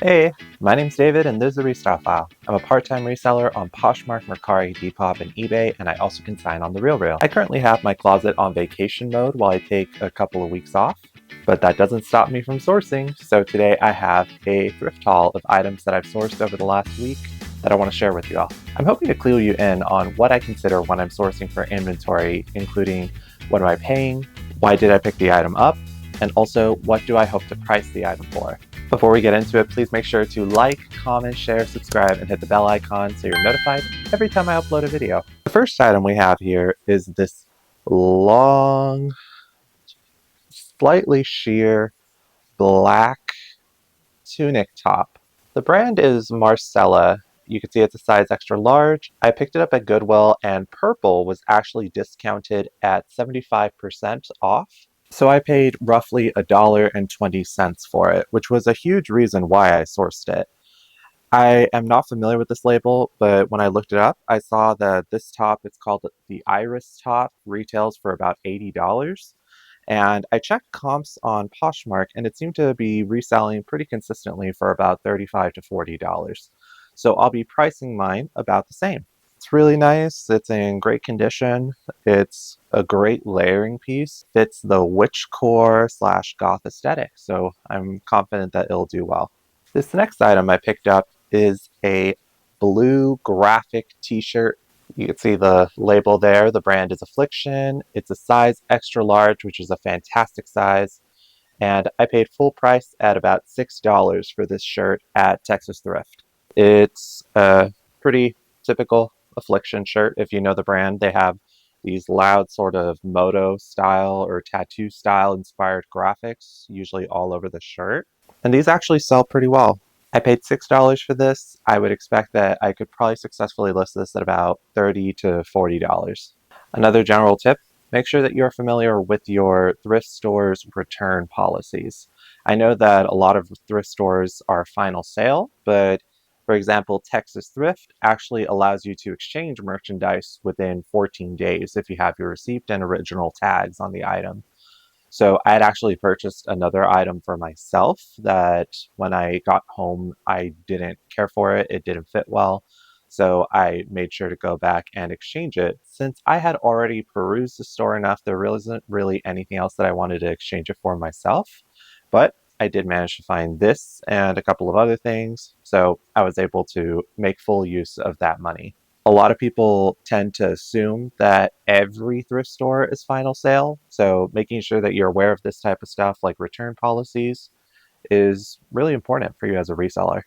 Hey, my name's David and this is the Restyle File. I'm a part-time reseller on Poshmark, Mercari, Depop, and eBay, and I also consign on The RealReal. I currently have my closet on vacation mode while I take a couple of weeks off, but that doesn't stop me from sourcing. So today I have a thrift haul of items that I've sourced over the last week that I want to share with you all. I'm hoping to clue you in on what I consider when I'm sourcing for inventory, including what am I paying, why did I pick the item up, and also what do I hope to price the item for. Before we get into it, please make sure to like, comment, share, subscribe, and hit the bell icon so you're notified every time I upload a video. The first item we have here is this long, slightly sheer black tunic top. The brand is Marcella. You can see it's a size extra large. I picked it up at Goodwill and purple was actually discounted at 75% off. So I paid roughly $1.20 for it, which was a huge reason why I sourced it. I am not familiar with this label, but when I looked it up, I saw that this top, it's called the Iris top, retails for about $80. And I checked comps on Poshmark, and it seemed to be reselling pretty consistently for about $35 to $40. So I'll be pricing mine about the same. It's really nice. It's in great condition. It's a great layering piece. Fits the witchcore / goth aesthetic, so I'm confident that it'll do well. This next item I picked up is a blue graphic t-shirt. You can see the label there. The brand is Affliction. It's a size extra large, which is a fantastic size. And I paid full price at about $6 for this shirt at Texas Thrift. It's a pretty typical Affliction shirt. If you know the brand, they have these loud sort of moto style or tattoo style inspired graphics, usually all over the shirt. And these actually sell pretty well. I paid $6 for this. I would expect that I could probably successfully list this at about $30 to $40. Another general tip, make sure that you're familiar with your thrift store's return policies. I know that a lot of thrift stores are final sale, but for example, Texas Thrift actually allows you to exchange merchandise within 14 days if you have your receipt and original tags on the item. So I had actually purchased another item for myself that when I got home, I didn't care for it. It didn't fit well. So I made sure to go back and exchange it. Since I had already perused the store enough, there really isn't really anything else that I wanted to exchange it for myself. But I did manage to find this and a couple of other things. So I was able to make full use of that money. A lot of people tend to assume that every thrift store is final sale. So making sure that you're aware of this type of stuff like return policies is really important for you as a reseller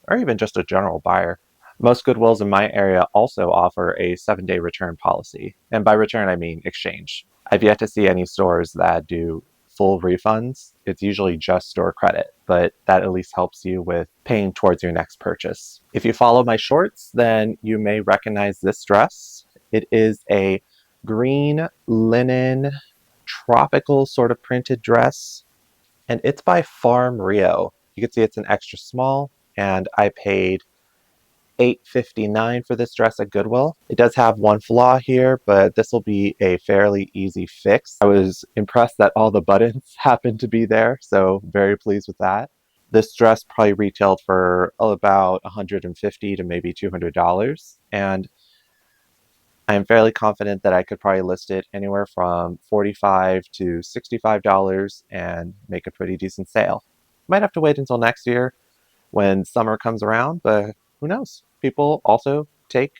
or even just a general buyer. Most Goodwills in my area also offer a 7-day return policy. And by return, I mean exchange. I've yet to see any stores that do full refunds. It's usually just store credit, but that at least helps you with paying towards your next purchase. If you follow my shorts, then you may recognize this dress. It is a green linen tropical sort of printed dress, and it's by Farm Rio. You can see it's an extra small, and I paid $8.59 for this dress at Goodwill. It does have one flaw here, but this will be a fairly easy fix. I was impressed that all the buttons happened to be there, so very pleased with that. This dress probably retailed for about $150 to maybe $200, and I'm fairly confident that I could probably list it anywhere from $45 to $65 and make a pretty decent sale. Might have to wait until next year when summer comes around, but who knows? People also take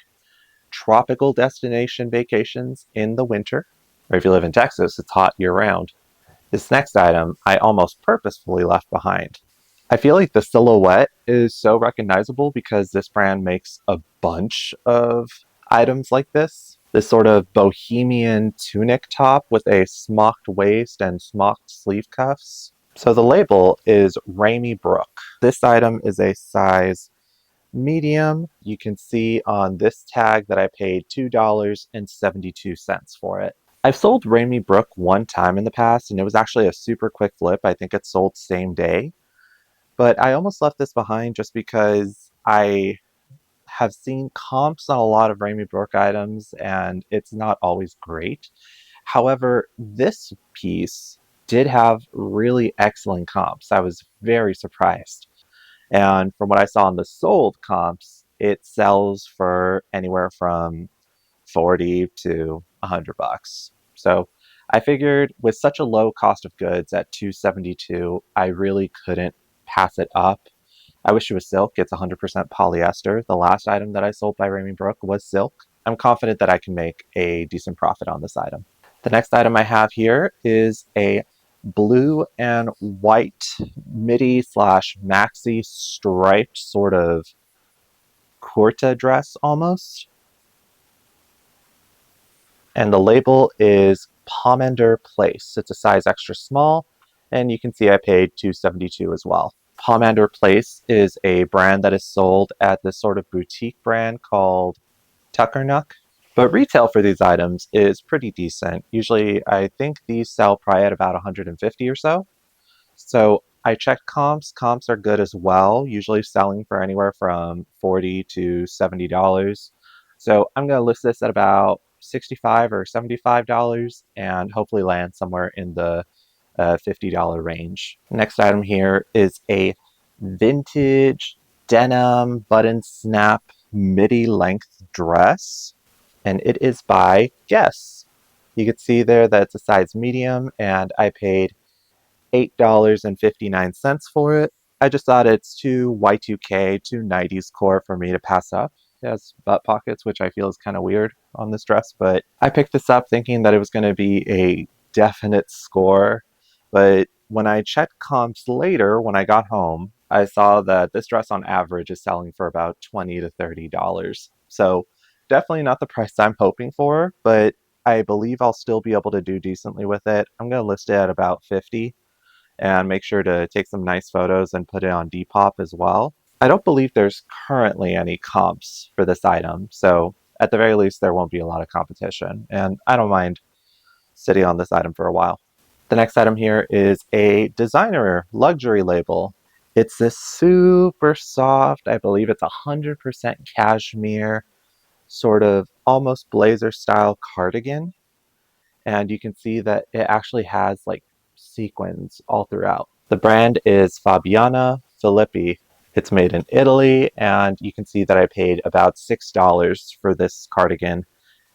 tropical destination vacations in the winter, or if you live in Texas, it's hot year round. This next item I almost purposefully left behind. I feel like the silhouette is so recognizable because this brand makes a bunch of items like this. This sort of bohemian tunic top with a smocked waist and smocked sleeve cuffs. So the label is Ramey Brook. This item is a size medium. You can see on this tag that I paid $2.72 for it. I've sold Ramey Brook one time in the past, and it was actually a super quick flip. I think it sold same day. But I almost left this behind just because I have seen comps on a lot of Ramey Brook items, and it's not always great. However, this piece did have really excellent comps. I was very surprised. And from what I saw in the sold comps, it sells for anywhere from 40 to $100. So I figured with such a low cost of goods at 272, I really couldn't pass it up. I wish it was silk. It's 100% polyester. The last item that I sold by Raymond Brook was silk. I'm confident that I can make a decent profit on this item. The next item I have here is a blue and white midi slash maxi striped sort of kurta dress almost. And the label is Pomander Place. It's a size extra small, and you can see I paid $272 as well. Pomander Place is a brand that is sold at this sort of boutique brand called Tuckernuck. But retail for these items is pretty decent. Usually, I think these sell probably at about 150 or so. So I checked comps. Comps are good as well, usually selling for anywhere from $40 to $70. So I'm going to list this at about $65 or $75 and hopefully land somewhere in the $50 range. Next item here is a vintage denim button snap midi length dress, and it is by Guess. You can see there that it's a size medium, and I paid $8.59 for it. I just thought it's too Y2K, too 90s core for me to pass up. It has butt pockets, which I feel is kind of weird on this dress, but I picked this up thinking that it was going to be a definite score. But when I checked comps later, when I got home, I saw that this dress on average is selling for about $20 to $30. So definitely not the price I'm hoping for, but I believe I'll still be able to do decently with it. I'm going to list it at about 50 and make sure to take some nice photos and put it on Depop as well. I don't believe there's currently any comps for this item, so at the very least there won't be a lot of competition, and I don't mind sitting on this item for a while. The next item here is a designer luxury label. It's this super soft, I believe it's 100% cashmere, sort of almost blazer style cardigan, and you can see that it actually has like sequins all throughout. The brand is Fabiana Filippi. It's made in Italy, and you can see that I paid about $6 for this cardigan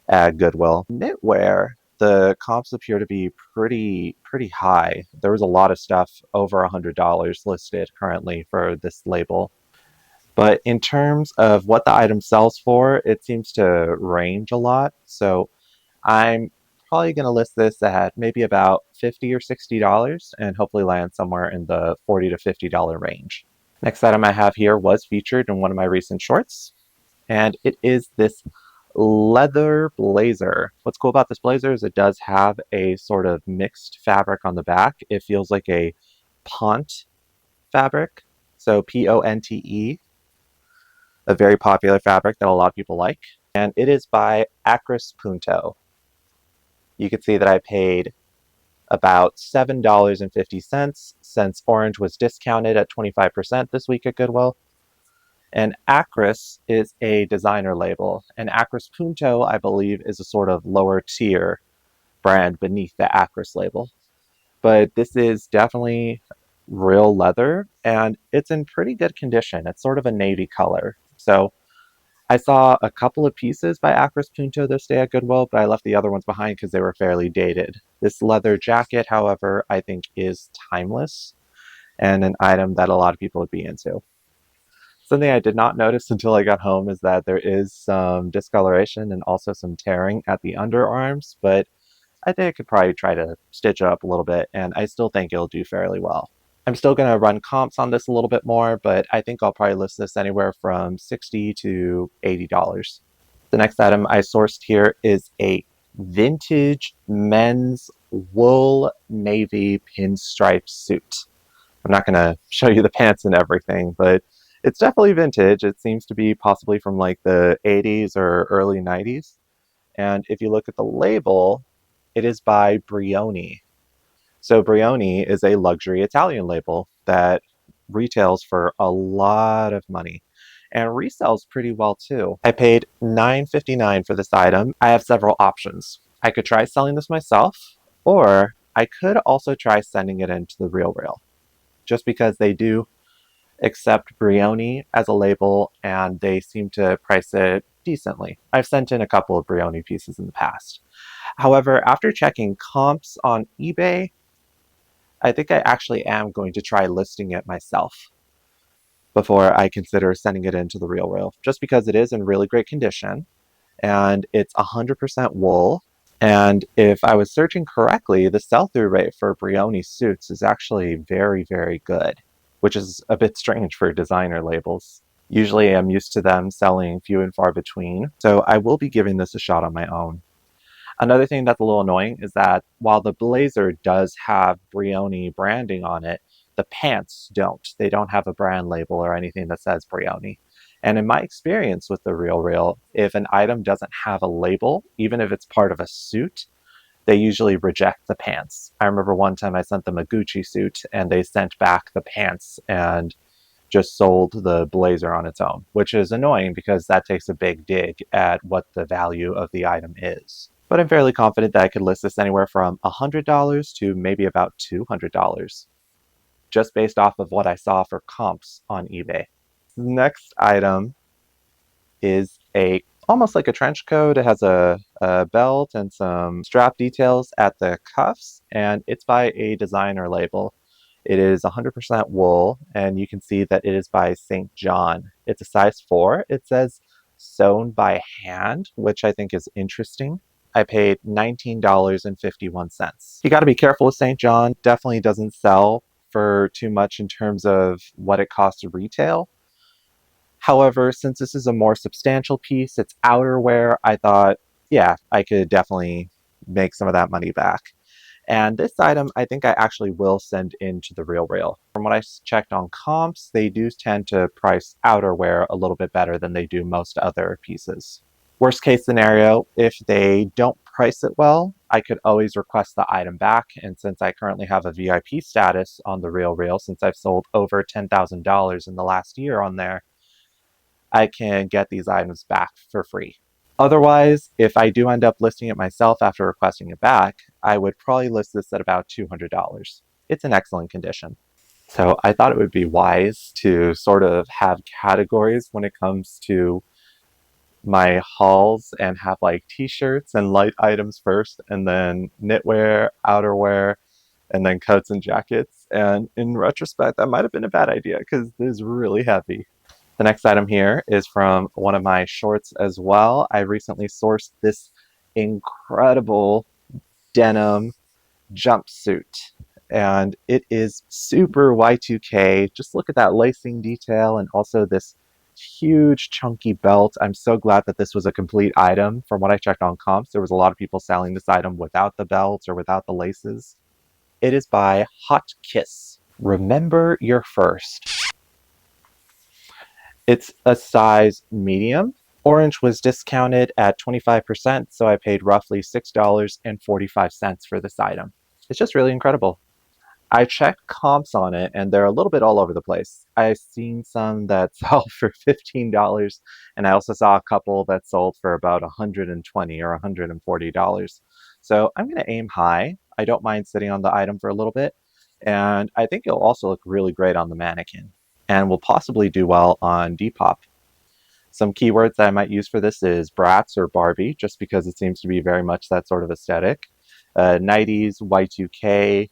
at Goodwill. Knitwear, the comps appear to be pretty high. There was a lot of stuff over $100 listed currently for this label. But in terms of what the item sells for, it seems to range a lot. So I'm probably going to list this at maybe about $50 or $60 and hopefully land somewhere in the $40 to $50 range. Next item I have here was featured in one of my recent shorts, and it is this leather blazer. What's cool about this blazer is it does have a sort of mixed fabric on the back. It feels like a pont fabric, so Ponte, a very popular fabric that a lot of people like, and it is by Acris Punto. You can see that I paid about $7.50 since orange was discounted at 25% this week at Goodwill. And Acris is a designer label, and Acris Punto, I believe, is a sort of lower tier brand beneath the Acris label. But this is definitely real leather, and it's in pretty good condition. It's sort of a navy color. So I saw a couple of pieces by Acris Punto this day at Goodwill, but I left the other ones behind because they were fairly dated. This leather jacket, however, I think is timeless and an item that a lot of people would be into. Something I did not notice until I got home is that there is some discoloration and also some tearing at the underarms, but I think I could probably try to stitch it up a little bit, and I still think it'll do fairly well. I'm still going to run comps on this a little bit more, but I think I'll probably list this anywhere from $60 to $80. The next item I sourced here is a vintage men's wool navy pinstripe suit. I'm not going to show you the pants and everything, but it's definitely vintage. It seems to be possibly from like the 80s or early 90s. And if you look at the label, it is by Brioni. So Brioni is a luxury Italian label that retails for a lot of money and resells pretty well too. I paid $9.59 for this item. I have several options. I could try selling this myself, or I could also try sending it into the Real Real, just because they do accept Brioni as a label, and they seem to price it decently. I've sent in a couple of Brioni pieces in the past. However, after checking comps on eBay, I think I actually am going to try listing it myself before I consider sending it into the RealReal, just because it is in really great condition and it's 100% wool. And if I was searching correctly, the sell-through rate for Brioni suits is actually very, very good, which is a bit strange for designer labels. Usually I'm used to them selling few and far between, so I will be giving this a shot on my own. Another thing that's a little annoying is that while the blazer does have Brioni branding on it, the pants don't. They don't have a brand label or anything that says Brioni. And in my experience with the RealReal, if an item doesn't have a label, even if it's part of a suit, they usually reject the pants. I remember one time I sent them a Gucci suit and they sent back the pants and just sold the blazer on its own, which is annoying because that takes a big dig at what the value of the item is. But I'm fairly confident that I could list this anywhere from $100 to maybe about $200, just based off of what I saw for comps on eBay. The next item is almost like a trench coat. It has a belt and some strap details at the cuffs, and it's by a designer label. It is 100% wool, and you can see that it is by St. John. It's a size 4. It says sewn by hand, which I think is interesting. I paid $19.51. You got to be careful with St. John. Definitely doesn't sell for too much in terms of what it costs to retail. However, since this is a more substantial piece, it's outerwear, I thought, yeah, I could definitely make some of that money back. And this item, I think I actually will send into the RealReal. From what I checked on comps, they do tend to price outerwear a little bit better than they do most other pieces. Worst case scenario, if they don't price it well, I could always request the item back. And since I currently have a VIP status on the RealReal, since I've sold over $10,000 in the last year on there, I can get these items back for free. Otherwise, if I do end up listing it myself after requesting it back, I would probably list this at about $200. It's in excellent condition. So I thought it would be wise to sort of have categories when it comes to my hauls and have like t-shirts and light items first, and then knitwear, outerwear, and then coats and jackets. And in retrospect, that might have been a bad idea because this is really heavy. The next item here is from one of my shorts as well. I recently sourced this incredible denim jumpsuit, and it is super Y2K. Just look at that lacing detail and also this huge chunky belt. I'm so glad that this was a complete item. From what I checked on comps, there was a lot of people selling this item without the belt or without the laces. It is by Hot Kiss. Remember your first. It's a size medium. Orange was discounted at 25%, so I paid roughly $6.45 for this item. It's just really incredible. I checked comps on it, and they're a little bit all over the place. I've seen some that sell for $15, and I also saw a couple that sold for about $120 or $140. So I'm going to aim high. I don't mind sitting on the item for a little bit, and I think it'll also look really great on the mannequin, and will possibly do well on Depop. Some keywords that I might use for this is Bratz or Barbie, just because it seems to be very much that sort of aesthetic. 90s, Y2K.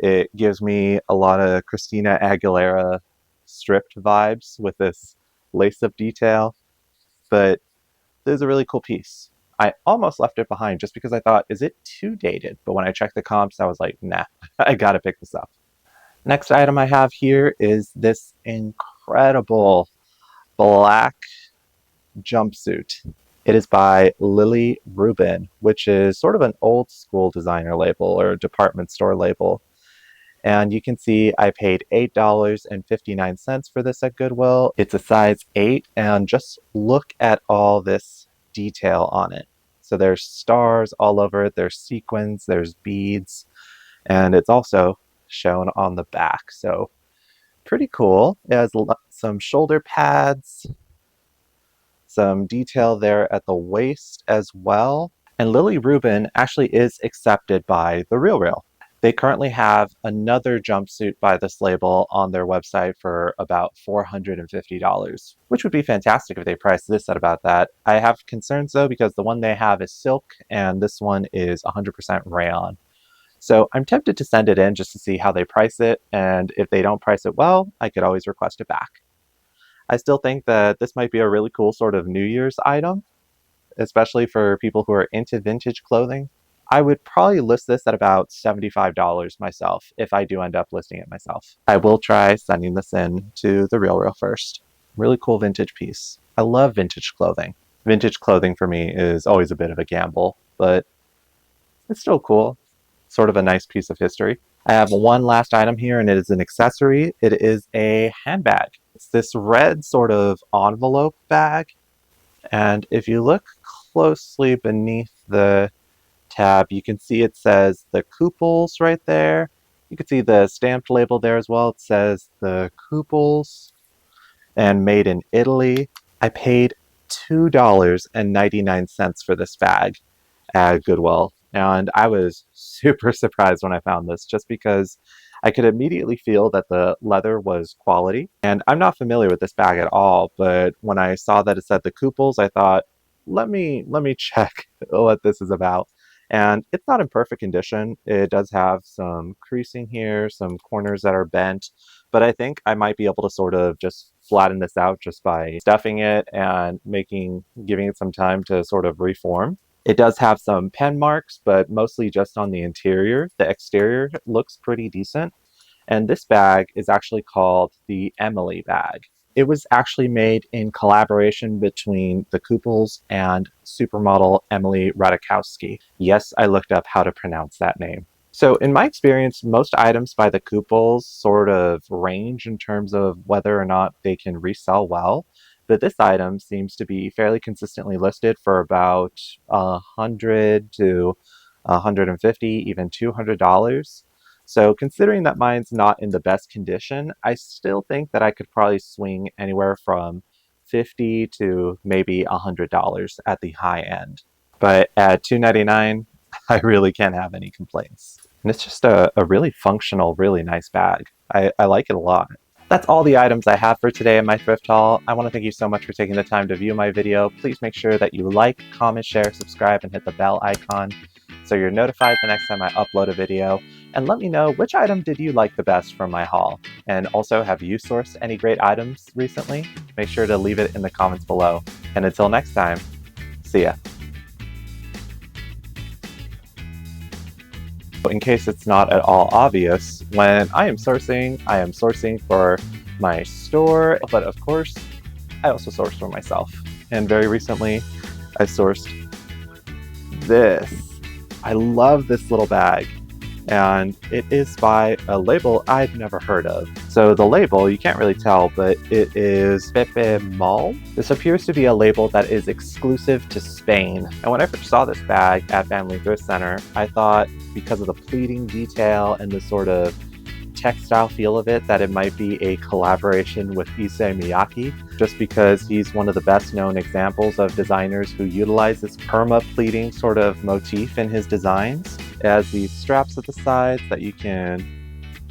It gives me a lot of Christina Aguilera stripped vibes with this lace-up detail, but this is a really cool piece. I almost left it behind just because I thought, is it too dated? But when I checked the comps, I was like, nah, I gotta pick this up. Next item I have here is this incredible black jumpsuit. It is by Lily Rubin, which is sort of an old school designer label or department store label. And you can see I paid $8.59 for this at Goodwill. It's a size 8, and just look at all this detail on it. So there's stars all over it, there's sequins, there's beads, and it's also shown on the back. So pretty cool. It has some shoulder pads, some detail there at the waist as well. And Lily Rubin actually is accepted by The RealReal. They currently have another jumpsuit by this label on their website for about $450, which would be fantastic if they priced this at about that. I have concerns though because the one they have is silk and this one is 100% rayon. So I'm tempted to send it in just to see how they price it, and if they don't price it well, I could always request it back. I still think that this might be a really cool sort of New Year's item, especially for people who are into vintage clothing. I would probably list this at about $75 myself if I do end up listing it myself. I will try sending this in to the RealReal first. Really cool vintage piece. I love vintage clothing. Vintage clothing for me is always a bit of a gamble, but it's still cool. Sort of a nice piece of history. I have one last item here, and it is an accessory. It is a handbag. It's this red sort of envelope bag. And if you look closely beneath the tab, you can see it says the Couples right there. You can see the stamped label there as well. It says the Couples and made in Italy. I paid $2.99 for this bag at Goodwill. And I was super surprised when I found this just because I could immediately feel that the leather was quality. And I'm not familiar with this bag at all, but when I saw that it said the Couples, I thought, let me check what this is about. And it's not in perfect condition. It does have some creasing here, some corners that are bent, but I think I might be able to sort of just flatten this out just by stuffing it and giving it some time to sort of reform. It does have some pen marks, but mostly just on the interior. The exterior looks pretty decent. And this bag is actually called the Emily bag. It was actually made in collaboration between the Couples and supermodel Emily Ratajkowski. Yes, I looked up how to pronounce that name. So in my experience, most items by the Couples sort of range in terms of whether or not they can resell well. But this item seems to be fairly consistently listed for about 100 to 150, even $200. So considering that mine's not in the best condition, I still think that I could probably swing anywhere from $50 to maybe $100 at the high end. But at $2.99, I really can't have any complaints. And it's just a really functional, really nice bag. I like it a lot. That's all the items I have for today in my thrift haul. I want to thank you so much for taking the time to view my video. Please make sure that you like, comment, share, subscribe, and hit the bell icon so you're notified the next time I upload a video. And let me know, which item did you like the best from my haul? And also, have you sourced any great items recently? Make sure to leave it in the comments below. And until next time, see ya. In case it's not at all obvious, when I am sourcing for my store, but of course, I also source for myself. And very recently, I sourced this. I love this little bag, and it is by a label I've never heard of. So the label, you can't really tell, but it is Pepe Mal. This appears to be a label that is exclusive to Spain. And when I first saw this bag at Family Thrift Center, I thought because of the pleating detail and the sort of textile feel of it that it might be a collaboration with Issey Miyake, just because he's one of the best known examples of designers who utilize this perma pleating sort of motif in his designs. It has these straps at the sides that you can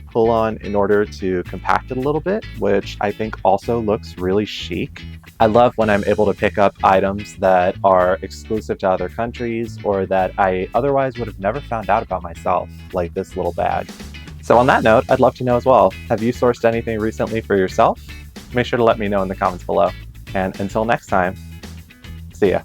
pull on in order to compact it a little bit, which I think also looks really chic. I love when I'm able to pick up items that are exclusive to other countries or that I otherwise would have never found out about myself, like this little bag. So on that note, I'd love to know as well, have you sourced anything recently for yourself? Make sure to let me know in the comments below. And until next time, see ya.